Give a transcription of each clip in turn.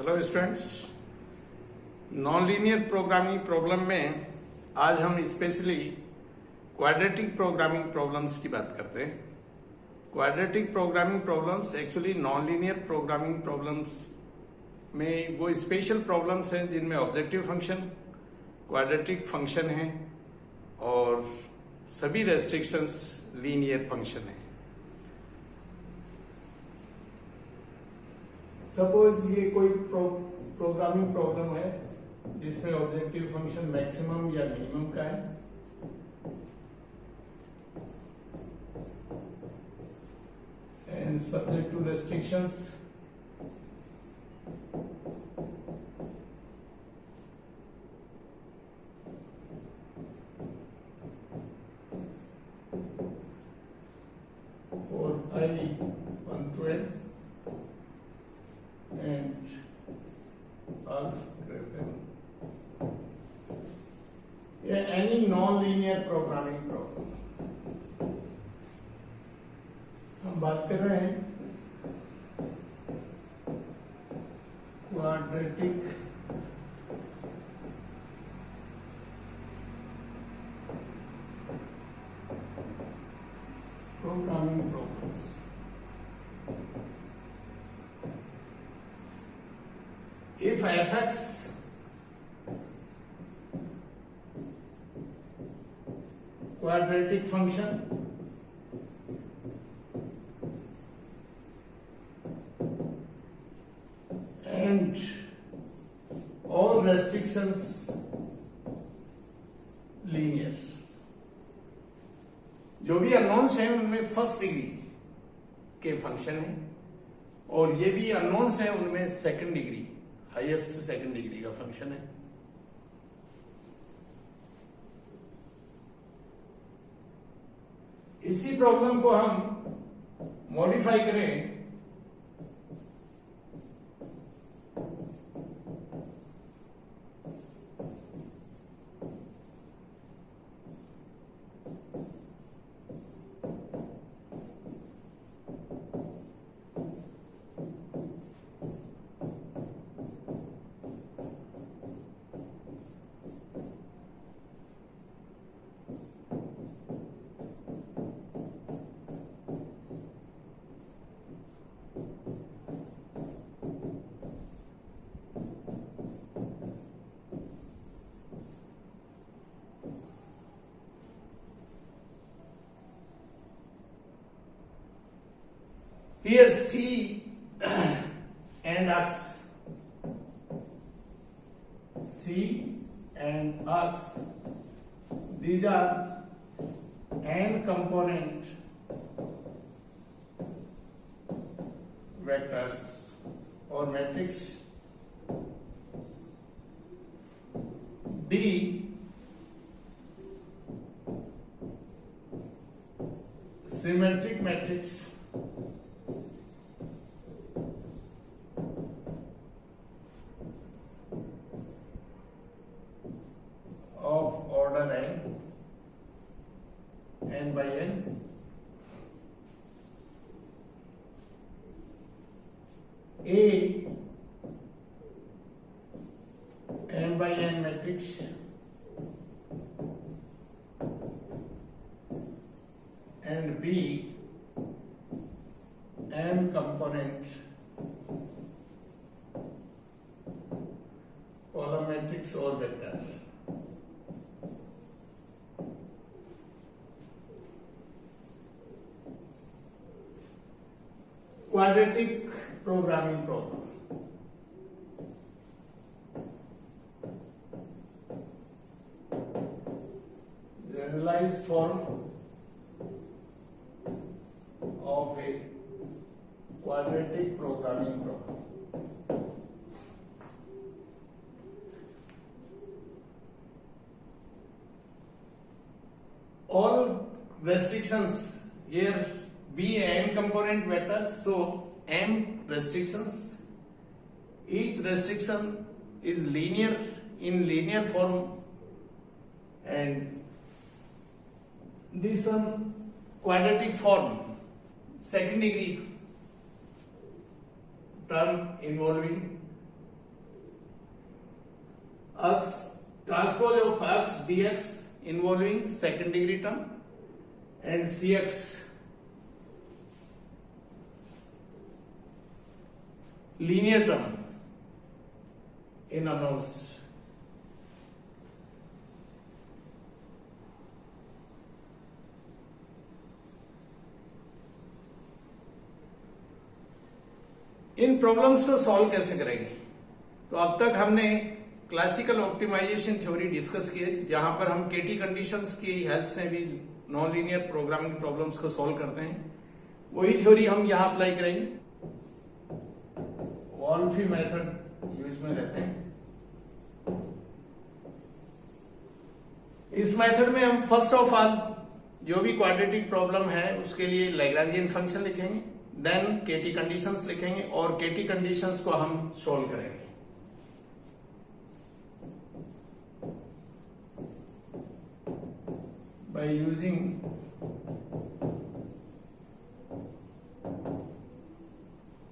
Hello students, non linear programming problem में आज हम स्पेशली क्वाड्रेटिक प्रोग्रामिंग प्रॉब्लम्स की बात करते हैं। Quadratic programming problems actually non linear programming problems में वो स्पेशल प्रॉब्लम्स हैं जिनमें ऑब्जेक्टिव फंक्शन, क्वाड्रेटिक फंक्शन है और सभी रेस्ट्रिक्शंस लीनियर फंक्शन है। सपोज ये कोई प्रोग्रामिंग प्रॉब्लम है जिसमें ऑब्जेक्टिव फंक्शन मैक्सिमम या मिनिमम का है and subject to restrictions for I 1 to n and also greater than any non-linear programming problem। हम बात कर रहे हैं quadratic programming problems. If fx quadratic function and all restrictions linear, जो भी अननोन्स हैं उनमें फर्स्ट डिग्री के फंक्शन है और ये भी अननोन्स हैं उनमें second degree highest second degree का फंक्शन है। इसी प्रॉब्लम को हम मॉडिफाई करें here C and X, C and X, these are n component vectors or matrix। D symmetric matrix of order n by n। A n by n matrix and B n component column matrix or vector। Quadratic programming problem. Generalised form of a quadratic programming problem. All restrictions here be n component vectors, so m restrictions, each restriction is linear in linear form and this one quadratic form, second degree term involving x transpose of x dx involving second degree term and cx linear term in unknowns. In problems को solve कैसे करेंगे? तो अब तक हमने classical optimisation theory discuss की है, जहां पर हम केटी कंडीशंस की हेल्प से भी नॉन लीनियर प्रोग्रामिंग प्रॉब्लम्स को सॉल्व करते हैं। वही थ्योरी हम यहां अप्लाई करेंगे। वॉल्फी मेथड यूज में रहते हैं। इस मेथड में हम फर्स्ट ऑफ ऑल जो भी क्वाड्रेटिक प्रॉब्लम है उसके लिए लैग्रांजियन फंक्शन लिखेंगे, देन केटी कंडीशंस लिखेंगे और केटी कंडीशंस को हम सॉल्व करेंगे। by using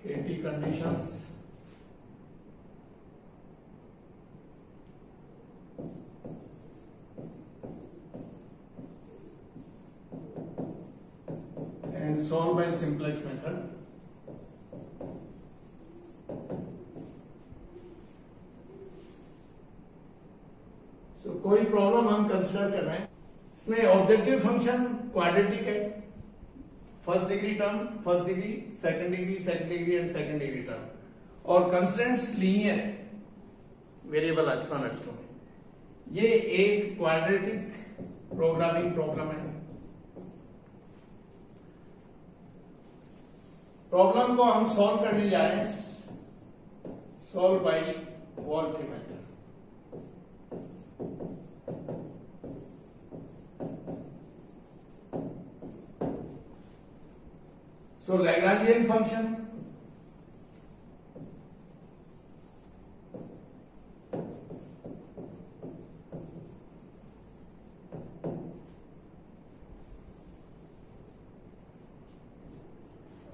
KT conditions and solve by simplex method. So कोई प्रॉब्लम हम कंसिडर कर रहे हैं, इसमें ऑब्जेक्टिव फंक्शन क्वाड्रेटिक है, first degree term, first degree, second degree, second degree and second degree term, और कंस्ट्रेंट्स लीनियर है वेरिएबल x1 x2 में। ये एक क्वाड्रेटिक प्रोग्रामिंग प्रॉब्लम है। प्रॉब्लम को हम सॉल्व करने जा रहे हैं, solve by Wolfe method. So Lagrangian function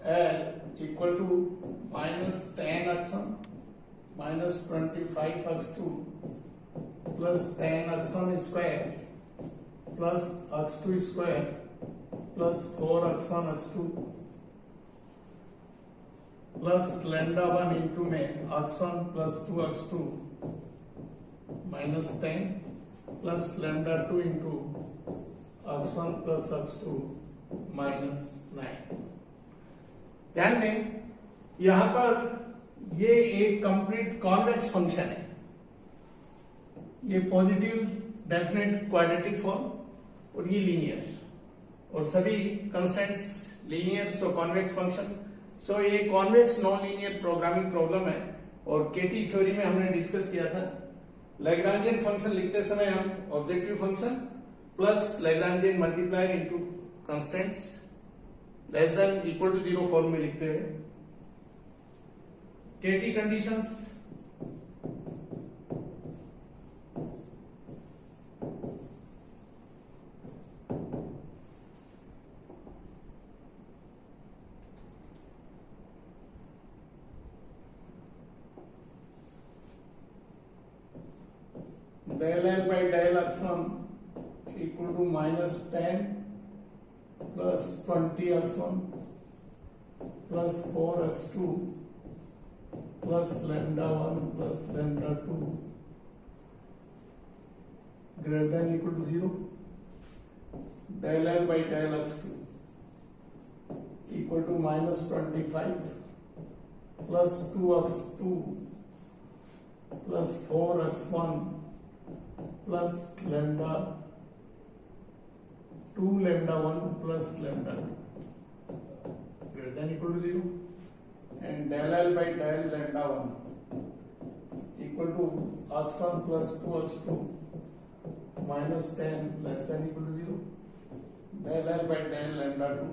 L equal to minus tan x1 minus 25 x2 plus tan x1 square plus x2 square plus 4 x1 x2 plus lambda 1 into में x1 plus 2x2 minus 10 plus lambda 2 into x1 plus x2 minus 9। ध्यान दें, यहां पर ये एक complete convex function है, ये positive definite quadratic form और ये लीनियर, और सभी कंस्टेंट्स लीनियर, सो कॉन्वेक्स फंक्शन। सो ये convex non linear programming problem है, और केटी थ्योरी में हमने डिस्कस किया था लैग्रांजियन फंक्शन लिखते समय हम objective function plus Lagrangian multiplier into constants less than equal to 0 form में लिखते हुए KT conditions del L by del x1 equal to minus 10 plus 20 x1 plus 4 x2 plus lambda 1 plus lambda 2 greater than equal to 0. Del L by del x2 equal to minus 25 plus 2x2 plus 4x1 plus lambda 2 lambda 1 plus lambda 2 greater than equal to 0, and del L by del lambda 1 equal to x1 plus 2x2 minus 10 less than equal to 0, del L by del lambda 2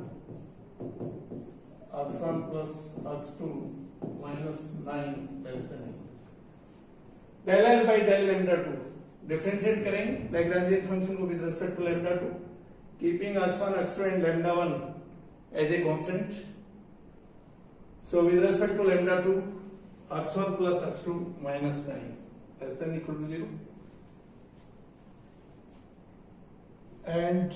x1 plus x2 minus 9 less than equal to 0. del L by del lambda 2 differentiate करेंगे Lagrangian function को with respect to lambda 2, keeping x1 x2 and lambda 1 as a constant. So with respect to lambda 2 x1 plus x2 minus 9 less than equal to 0, and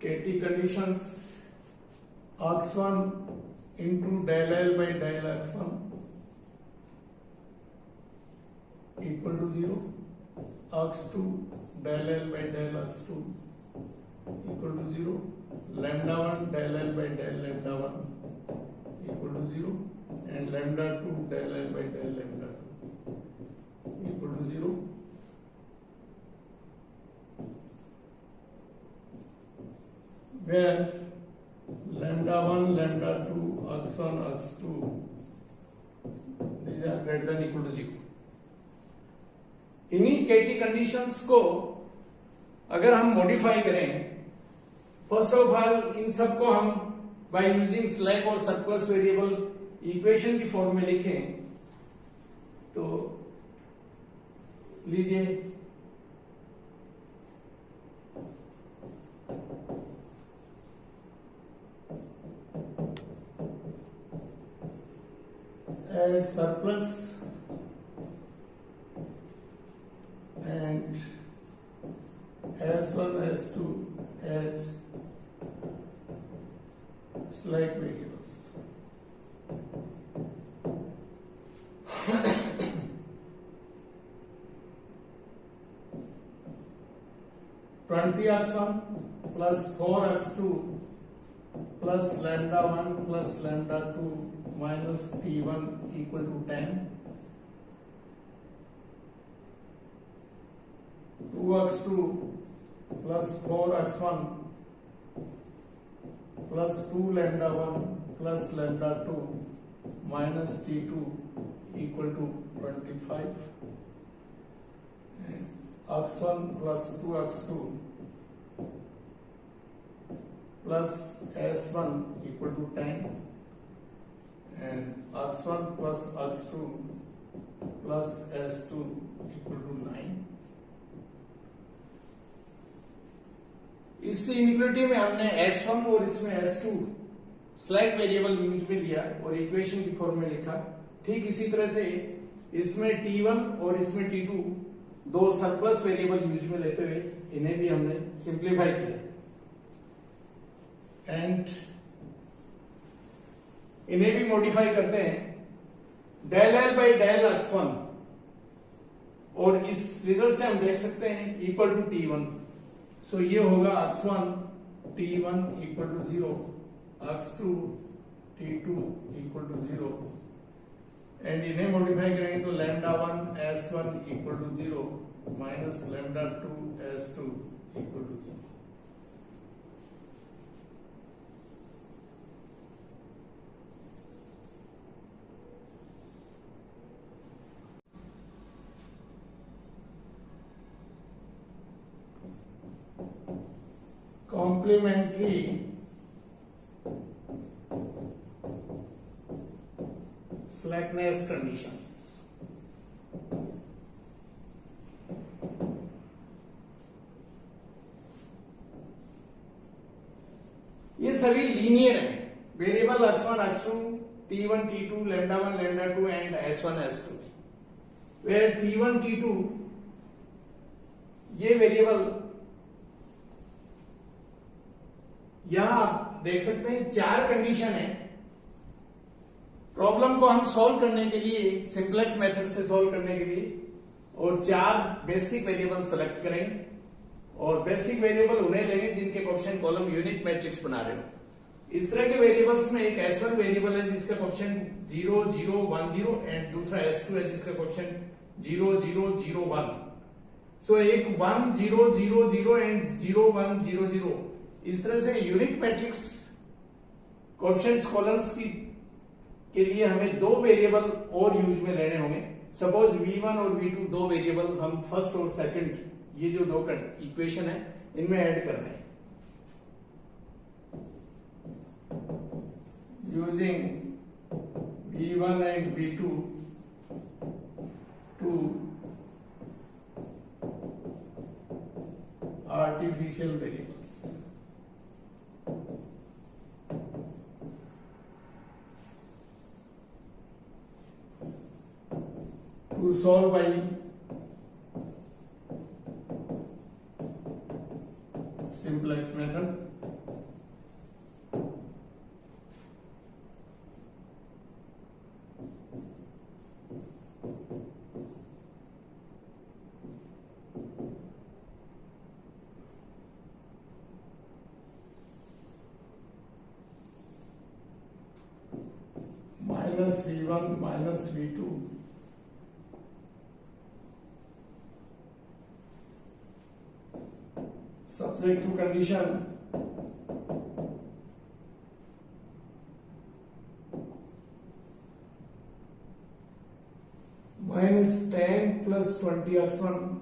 KT conditions args1 into del L by del args1 equal to 0, args2 del L by del args2 equal to 0, lambda 1 del L by del lambda 1 equal to 0, and lambda 2 del L by del lambda 2 equal to 0. Where lambda 1, lambda 2, args1, args2, these are greater than equal to 0. इन्हीं KT conditions को अगर हम modify करें, first of all in सब को हम by using slack और surplus variable equation की फॉर्म में लिखें तो लीजिए as surplus and S1 S2 as slack variables. (20x1 plus 4x2 plus lambda 1 plus lambda 2 minus T1 equal to 10, 2x2 plus 4x1 plus 2 lambda 1 plus lambda 2 minus T2 equal to 25, and x1 plus 2x2 plus S1 equal to 10, and x1 plus x2 plus S2 equal to 9. इस inequality में हमने S1 और इसमें S2 slack variable use में लिया और equation की form में लिखा। ठीक इसी तरह से इसमें T1 और इसमें T2 दो सरप्लस वेरिएबल यूज में लेते हुए इन्हें भी हमने सिंप्लीफाई किया, एंड इन्हें भी मॉडिफाई करते हैं del L by del x1, और इस रिजल्ट से हम देख सकते हैं इक्वल टू T1। सो ये होगा x1 T1 equal to 0, x2 T2 equal to 0, and इन्हें मॉडिफाई करेंगे तो lambda 1 S1 equal to 0 minus lambda 2 S2 equal to 0। Complementary slackness conditions। ये सभी लीनियर है, variable x1 x2 t1 t2 lambda 1 lambda 2 and s1 s2, where t1 t2 ये variable यहां आप देख सकते हैं चार कंडीशन है। प्रॉब्लम को हम सॉल्व करने के लिए सिंप्लेक्स मेथड से सॉल्व करने के लिए और चार बेसिक वेरिएबल सेलेक्ट करेंगे, और बेसिक वेरिएबल उन्हें लेंगे जिनके क्वेश्चन कॉलम यूनिट मैट्रिक्स बना रहे हो। इस तरह के वेरिएबल्स में एक S1 वेरिएबल है जिसका क्वेश्चन 0 0 1 0 एंड दूसरा S2 है जिसका क्वेश्चन 0 0 0 1। सो एक 1 0 0 0 एंड 0 1 0 0, इस तरह से यूनिट मैट्रिक्स क्वेश्चंस कॉलम्स के लिए हमें दो वेरिएबल और यूज में लेने होंगे। सपोज V1 और V2 दो वेरिएबल हम फर्स्ट और सेकंड ये जो दो इक्वेशन है इनमें ऐड कर रहे हैं using V1 and V2 two artificial variables. to solve by simplex method. Minus V1 minus V2 subject to condition minus 10 plus 20x1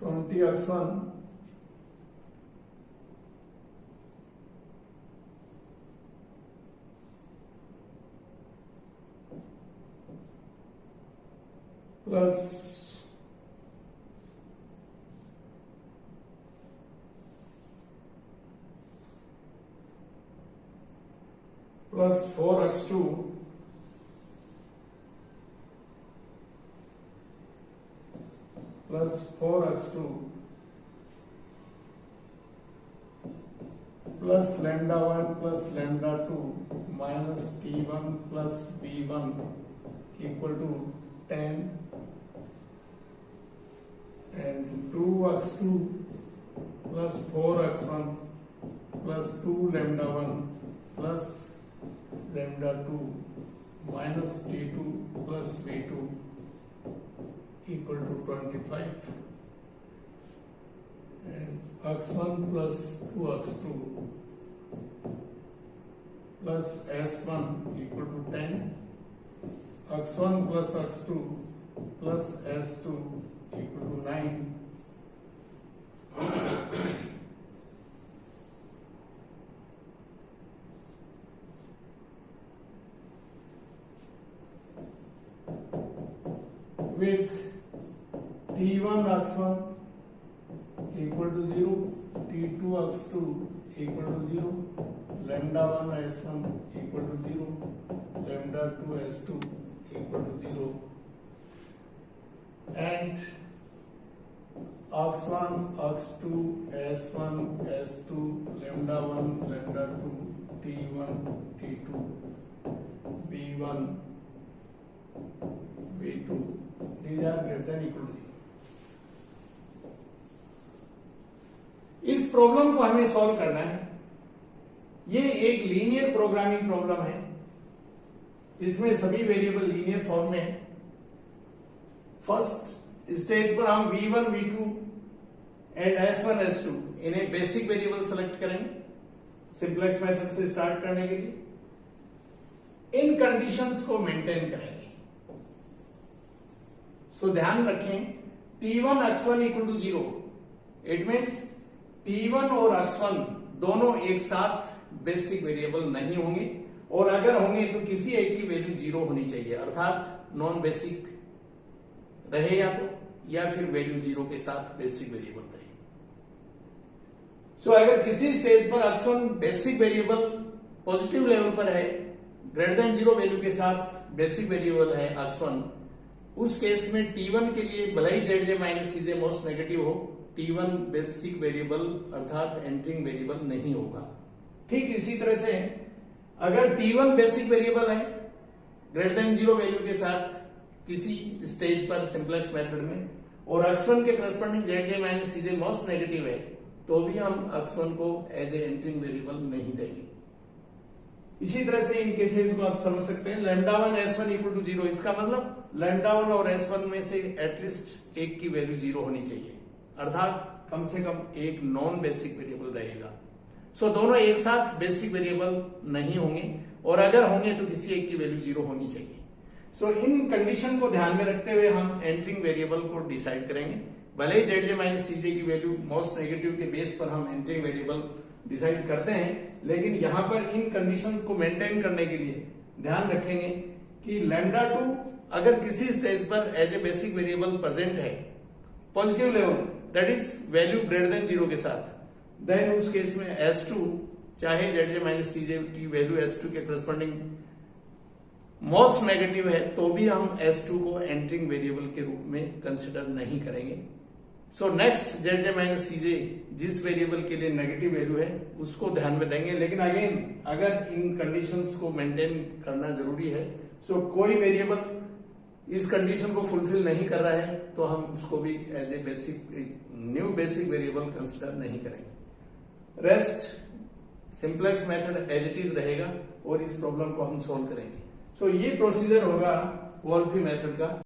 20x1 plus 4x2 plus 4x2 plus lambda 1 plus lambda 2 minus t1 plus b1 equal to 10 and 2x2 plus 4x1 plus 2 lambda 1 plus lambda 2 minus t2 plus b2 equal to 25 and x1 plus 2x2 plus s1 equal to 10, x1 plus x2 plus s2 equal to 9. With T1 x1 equal to 0, T2 x2 equal to 0, lambda 1 s1 equal to 0, lambda 2 s2 equal to 0, and x1, x2, s1, s2, lambda 1, lambda 2, t1, t2, b1, b2, these are greater than equal to 0. इस problem को हमें solve करना है। ये एक linear programming problem है जिसमें सभी वेरिएबल लीनियर फॉर्म में है। फर्स्ट स्टेज पर हम v1, v2 and s1, s2 इन्हें बेसिक वेरिएबल सेलेक्ट करेंगे सिंप्लेक्स मेथड से स्टार्ट करने के लिए। इन कंडीशंस को मेंटेन करेंगे। सो ध्यान रखें t1 x1 equal to 0, it means t1 और x1 दोनों एक साथ बेसिक वेरिएबल नहीं होंगे, और अगर होंगे तो किसी एक की वैल्यू 0 होनी चाहिए, अर्थात नॉन बेसिक रहे या फिर वैल्यू 0 के साथ बेसिक वेरिएबल रहे। सो अगर किसी स्टेज पर x1 basic variable positive level पर है, ग्रेटर देन 0 वैल्यू के साथ बेसिक वेरिएबल है x1, उस केस में t1 के लिए भले ही zj minus cj most negative हो, t1 बेसिक वेरिएबल अर्थात एंटरिंग वेरिएबल नहीं होगा। ठीक इसी तरह से अगर t1 बेसिक वेरिएबल है ग्रेटर देन 0 वैल्यू के साथ किसी स्टेज पर सिंप्लेक्स मेथड में, और x1 के corresponding zj minus cj most negative है, तो भी हम x1 को एज ए एंटरिंग वेरिएबल नहीं देंगे। इसी तरह से इन केसेस को आप समझ सकते हैं। लैम्डा 1 s1 इक्वल टू 0, इसका मतलब लैम्डा 1 और s1 में से एटलीस्ट एक की वैल्यू 0 होनी चाहिए, अर्थात कम से कम एक नॉन बेसिक वेरिएबल रहेगा। सो दोनों एक साथ बेसिक वेरिएबल नहीं होंगे, और अगर होंगे तो किसी एक की वैल्यू 0 होनी चाहिए। सो इन कंडीशन को ध्यान में रखते हुए हम एंटरिंग वेरिएबल को डिसाइड करेंगे। भले ही zj माइनस cj की वैल्यू मोस्ट नेगेटिव के बेस पर हम एंटरिंग वेरिएबल डिसाइड करते हैं, लेकिन यहां पर इन कंडीशन को मेंटेन करने के लिए ध्यान रखेंगे कि लैम्डा 2 अगर किसी स्टेज पर as a basic variable present है positive level, that is value greater than 0 के साथ, देन उस केस में S2 चाहे ZJ माइनस CJ की वैल्यू S2 के करस्पॉन्डिंग मोस्ट नेगेटिव है तो भी हम S2 को एंटरिंग वेरिएबल के रूप में कंसिडर नहीं करेंगे। So next ZJ minus CJ जिस वेरिएबल के लिए नेगेटिव वैल्यू है उसको ध्यान में देंगे, लेकिन अगेन अगर इन कंडीशंस को मेंटेन करना जरूरी है, सो कोई वेरिएबल इस कंडीशन को फुलफिल नहीं कर रहा है तो हम उसको भी as a new basic variable consider नहीं करेंगे। Rest simplex method as it is रहेगा और इस प्रॉब्लम को हम सॉल्व करेंगे। सो ये प्रोसीजर होगा वोल्फी मेथड का।